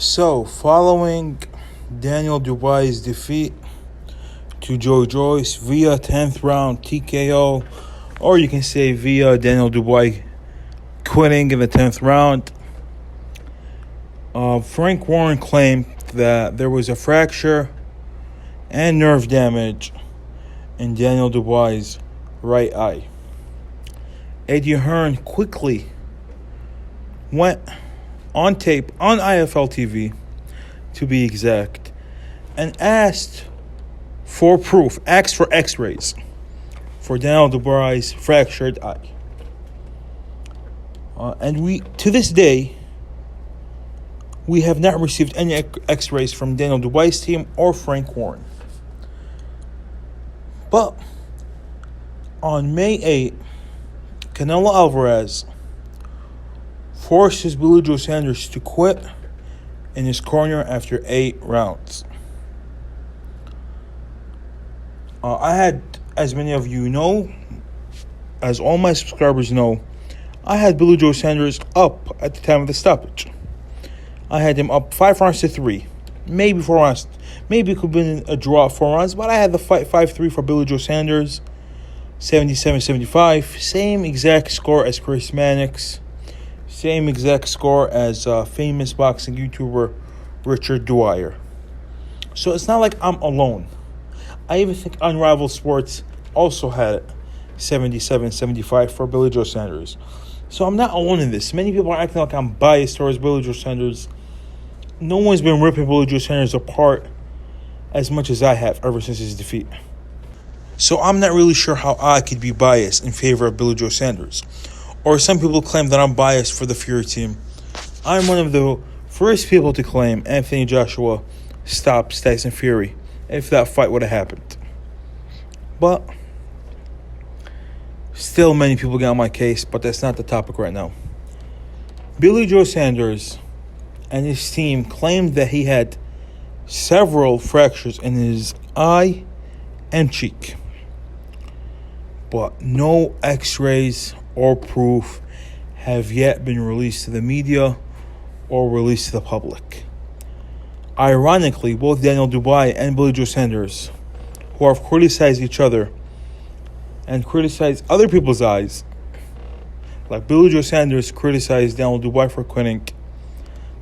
So, following Daniel Dubois' defeat to Joe Joyce via 10th round TKO, or you can say via Daniel Dubois quitting in the 10th round, Frank Warren claimed that there was a fracture and nerve damage in Daniel Dubois' right eye. Eddie Hearn quickly went on tape, on IFL TV, to be exact, and asked for proof, asked for x-rays for Daniel Dubois' fractured eye. And we, to this day, we have not received any x-rays from Daniel Dubois' team or Frank Warren. But on May 8th, Canelo Alvarez forces Billy Joe Saunders to quit in his corner after 8 rounds. I had, as many of you know, as all my subscribers know, I had Billy Joe Saunders up at the time of the stoppage. I had him up 5-3, maybe 4 rounds. Maybe it could have been a draw at 4 rounds, but I had the fight 5-3 for Billy Joe Saunders, 77-75. Same exact score as Chris Mannix. Same exact score as famous boxing YouTuber Richard Dwyer. So it's not like I'm alone. I even think Unrivaled Sports also had it, 77-75 for Billy Joe Saunders. So I'm not alone in this. Many people are acting like I'm biased towards Billy Joe Saunders. No one's been ripping Billy Joe Saunders apart as much as I have ever since his defeat. So I'm not really sure how I could be biased in favor of Billy Joe Saunders. Or some people claim that I'm biased for the Fury team. I'm one of the first people to claim Anthony Joshua stops Tyson Fury if that fight would have happened. But still many people get on my case, but that's not the topic right now. Billy Joe Saunders and his team claimed that he had several fractures in his eye and cheek, but no x-rays or proof have yet been released to the media or released to the public. Ironically, both Daniel Dubois and Billy Joe Saunders, who have criticized each other and criticized other people's eyes, like Billy Joe Saunders criticized Daniel Dubois for quitting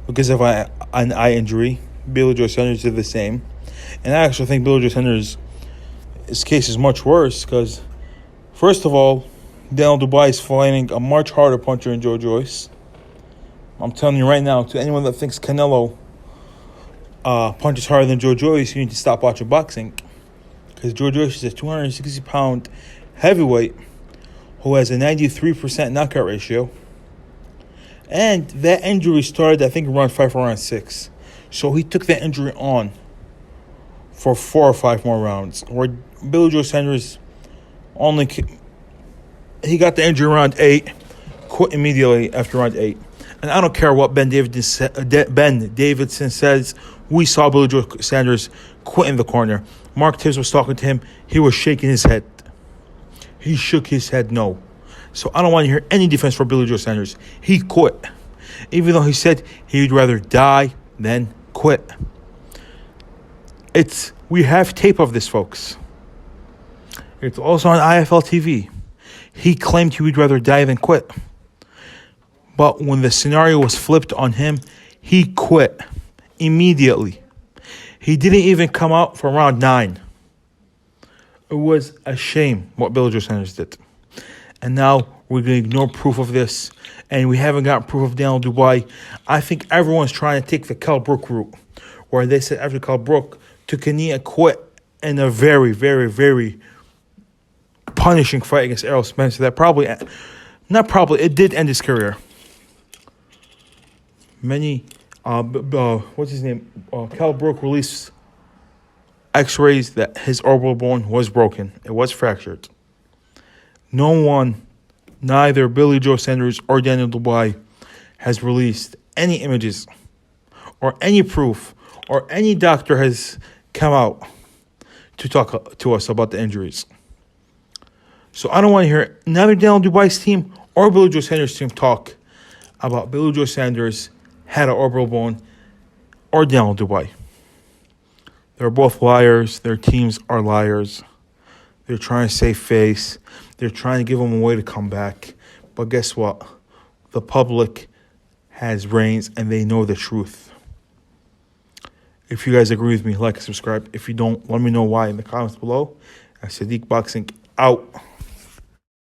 because of an eye injury. Billy Joe Saunders did the same. And I actually think Billy Joe Saunders' case is much worse because, first of all, Daniel Dubois is fighting a much harder puncher than Joe Joyce. I'm telling you right now, to anyone that thinks Canelo punches harder than Joe Joyce, you need to stop watching boxing. Because Joe Joyce is a 260-pound heavyweight who has a 93% knockout ratio. And that injury started, I think, around 5 or around 6. So he took that injury on for 4 or 5 more rounds. Where Billy Joe Saunders he got the injury around 8, quit immediately after round 8. And I don't care what Ben Davidson says. We saw Billy Joe Saunders quit in the corner. Mark Tibbs was talking to him. He was shaking his head. He shook his head no. So I don't want to hear any defense for Billy Joe Saunders. He quit. Even though he said he'd rather die than quit. We have tape of this, folks. It's also on IFL TV. He claimed he would rather die than quit. But when the scenario was flipped on him, he quit immediately. He didn't even come out for round 9. It was a shame what Billy Joe Saunders did. And now we're going to ignore proof of this. And we haven't got proof of Daniel Dubois. I think everyone's trying to take the Kell Brook route, where they said after Kell Brook took a knee and quit in a very, very, very punishing fight against Errol Spencer. That it did end his career. Many, what's his name? Kell Brook released x-rays that his orbital bone was broken. It was fractured. No one, neither Billy Joe Saunders or Daniel Dubois, has released any images or any proof or any doctor has come out to talk to us about the injuries. So I don't want to hear neither Daniel Dubois' team or Billy Joe Saunders' team talk about Billy Joe Saunders had an orbital bone or Daniel Dubois. They're both liars. Their teams are liars. They're trying to save face. They're trying to give them a way to come back. But guess what? The public has brains and they know the truth. If you guys agree with me, like and subscribe. If you don't, let me know why in the comments below. Sadiq Boxing out.